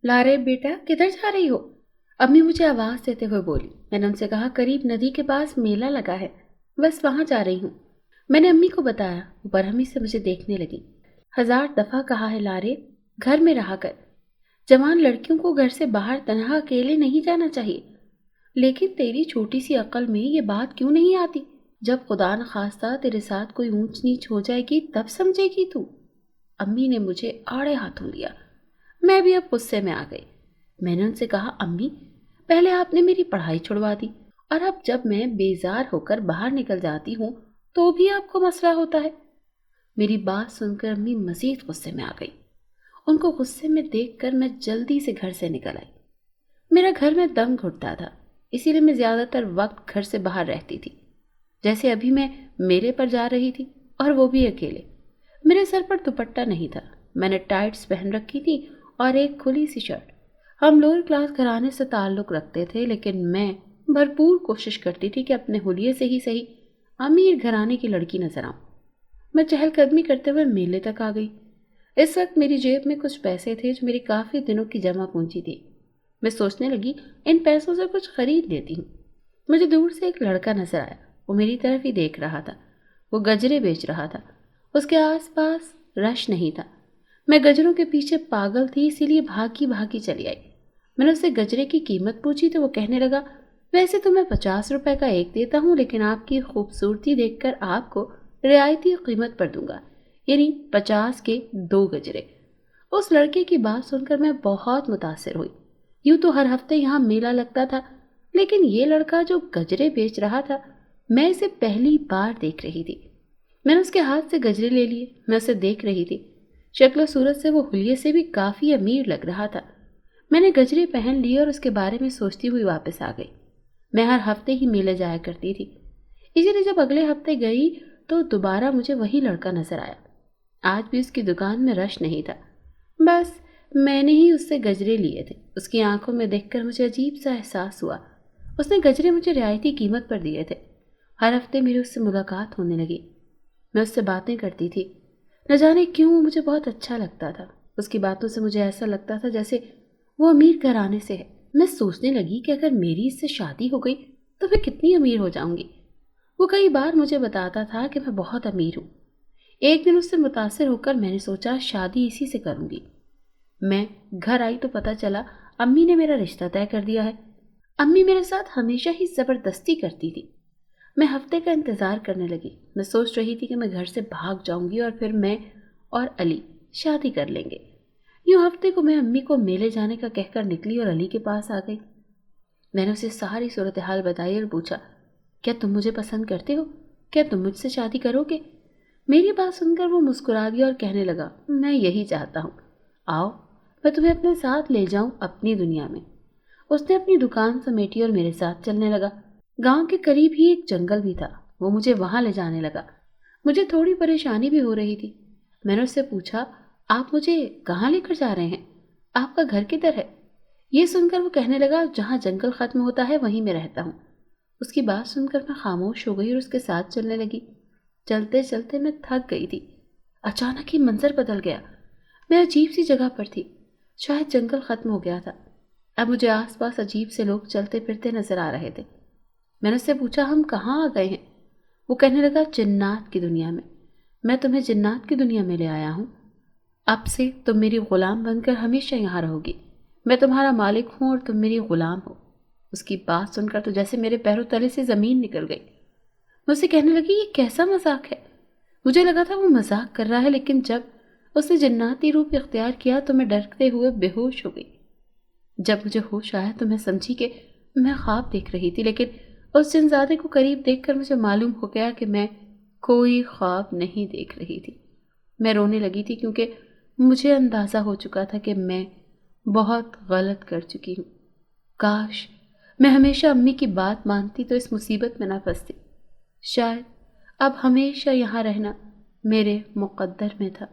लारे बेटा, किधर जा रही हो? अम्मी मुझे आवाज देते हुए बोली। मैंने उनसे कहा, करीब नदी के पास मेला लगा है, बस वहां जा रही हूँ। मैंने अम्मी को बताया। वो बरहमी से मुझे देखने लगी। 1000 दफा कहा है लारे, घर में रहा कर। जवान लड़कियों को घर से बाहर तन्हा अकेले नहीं जाना चाहिए। लेकिन तेरी छोटी सी अक्ल में ये बात क्यों नहीं आती? जब खुदा न खास्ता तेरे साथ कोई ऊंच नीच हो जाएगी तब समझेगी तू। अम्मी ने मुझे आड़े हाथों लिया। मैं भी अब गुस्से में आ गई। मैंने उनसे कहा, अम्मी, पहले आपने मेरी पढ़ाई छुड़वा दी, और अब जब मैं बेजार होकर बाहर निकल जाती हूँ तो भी आपको मसला होता है। मेरी बात सुनकर अम्मी मजीद गुस्से में आ गई। उनको गुस्से में देखकर मैं जल्दी से घर से निकल आई। मेरा घर में दम घुटता था, इसीलिए मैं ज्यादातर वक्त घर से बाहर रहती थी। जैसे अभी मैं मेले पर जा रही थी, और वो भी अकेले। मेरे सर पर दुपट्टा नहीं था। मैंने टाइट्स पहन रखी थी और एक खुली सी शर्ट। हम लोअर क्लास घराने से ताल्लुक रखते थे, लेकिन मैं भरपूर कोशिश करती थी कि अपने हुलिये से ही सही अमीर घराने की लड़की नजर आऊं। मैं चहलकदमी करते हुए मेले तक आ गई। इस वक्त मेरी जेब में कुछ पैसे थे जो मेरी काफी दिनों की जमा पूंजी थी। मैं सोचने लगी, इन पैसों से कुछ खरीद लेती हूँ। मुझे दूर से एक लड़का नजर आया। वो मेरी तरफ ही देख रहा था। वो गजरे बेच रहा था। उसके आसपास रश नहीं था। मैं गजरों के पीछे पागल थी, इसीलिए भागी भागी चली आई। मैंने उससे गजरे की कीमत पूछी तो वो कहने लगा, वैसे तो मैं 50 रुपए का एक देता हूँ, लेकिन आपकी खूबसूरती देखकर आपको रियायती कीमत पर दूंगा, यानी 50 के 2 गजरे। उस लड़के की बात सुनकर मैं बहुत मुतासिर हुई। यूं तो हर हफ्ते यहाँ मेला लगता था, लेकिन ये लड़का जो गजरे बेच रहा था, मैं इसे पहली बार देख रही थी। मैंने उसके हाथ से गजरे ले लिए। मैं उसे देख रही थी। शक्ल सूरत से वो हुलिये से भी काफी अमीर लग रहा था। मैंने गजरे पहन लिए और उसके बारे में सोचती हुई वापस आ गई। मैं हर हफ्ते ही मेले जाया करती थी, इसीलिए जब अगले हफ्ते गई तो दोबारा मुझे वही लड़का नजर आया। आज भी उसकी दुकान में रश नहीं था। बस मैंने ही उससे गजरे लिए थे। उसकी आंखों में देखकर मुझे अजीब सा एहसास हुआ। उसने गजरे मुझे रियायती कीमत पर दिए थे। हर हफ्ते मेरी उससे मुलाकात होने लगी। मैं उससे बातें करती थी। न जाने क्यों वो मुझे बहुत अच्छा लगता था। उसकी बातों से मुझे ऐसा लगता था जैसे वो अमीर घराने से है। मैं सोचने लगी कि अगर मेरी इससे शादी हो गई तो मैं कितनी अमीर हो जाऊंगी। वो कई बार मुझे बताता था कि मैं बहुत अमीर हूँ। एक दिन उससे मुतासिर होकर मैंने सोचा शादी इसी से करूंगी। मैं घर आई तो पता चला अम्मी ने मेरा रिश्ता तय कर दिया है। अम्मी मेरे साथ हमेशा ही जबरदस्ती करती थी। मैं हफ्ते का इंतजार करने लगी। मैं सोच रही थी कि मैं घर से भाग जाऊंगी और फिर मैं और अली शादी कर लेंगे। यूं हफ्ते को मैं अम्मी को मेले जाने का कहकर निकली और अली के पास आ गई। मैंने उसे सारी सूरत हाल बताई और पूछा, क्या तुम मुझे पसंद करते हो? क्या तुम मुझसे शादी करोगे? मेरी बात सुनकर वो मुस्कुरा दिया और कहने लगा, मैं यही चाहता हूँ। आओ, मैं तुम्हें अपने साथ ले जाऊं अपनी दुनिया में। उसने अपनी दुकान समेटी और मेरे साथ चलने लगा। गांव के करीब ही एक जंगल भी था। वो मुझे वहां ले जाने लगा। मुझे थोड़ी परेशानी भी हो रही थी। मैंने उससे पूछा, आप मुझे कहाँ लेकर जा रहे हैं? आपका घर किधर है? ये सुनकर वो कहने लगा, जहाँ जंगल खत्म होता है वहीं मैं रहता हूँ। उसकी बात सुनकर मैं खामोश हो गई और उसके साथ चलने लगी। चलते चलते मैं थक गई थी। अचानक ही मंजर बदल गया। मैं अजीब सी जगह पर थी। शायद जंगल खत्म हो गया था। अब मुझे आसपास अजीब से लोग चलते फिरते नजर आ रहे थे। मैंने उससे पूछा, हम कहाँ आ गए हैं? वो कहने लगा, जिन्नात की दुनिया में। मैं तुम्हें जिन्नात की दुनिया में ले आया हूँ। अब से तुम मेरी गुलाम बनकर हमेशा यहाँ रहोगी। मैं तुम्हारा मालिक हूँ और तुम मेरी गुलाम हो। उसकी बात सुनकर तो जैसे मेरे पैरों तले से जमीन निकल गई। मैं उसे कहने लगी, ये कैसा मजाक है? मुझे लगा था वो मजाक कर रहा है, लेकिन जब उसने जिन्नाती रूप इख्तियार किया तो मैं डरते हुए बेहोश हो गई। जब मुझे होश आया तो मैं समझी कि मैं ख्वाब देख रही थी, लेकिन उस जिनजादे को करीब देखकर मुझे मालूम हो गया कि मैं कोई ख्वाब नहीं देख रही थी। मैं रोने लगी थी क्योंकि मुझे अंदाज़ा हो चुका था कि मैं बहुत गलत कर चुकी हूँ। काश मैं हमेशा अम्मी की बात मानती तो इस मुसीबत में ना फंसती। शायद अब हमेशा यहाँ रहना मेरे मुक़द्दर में था।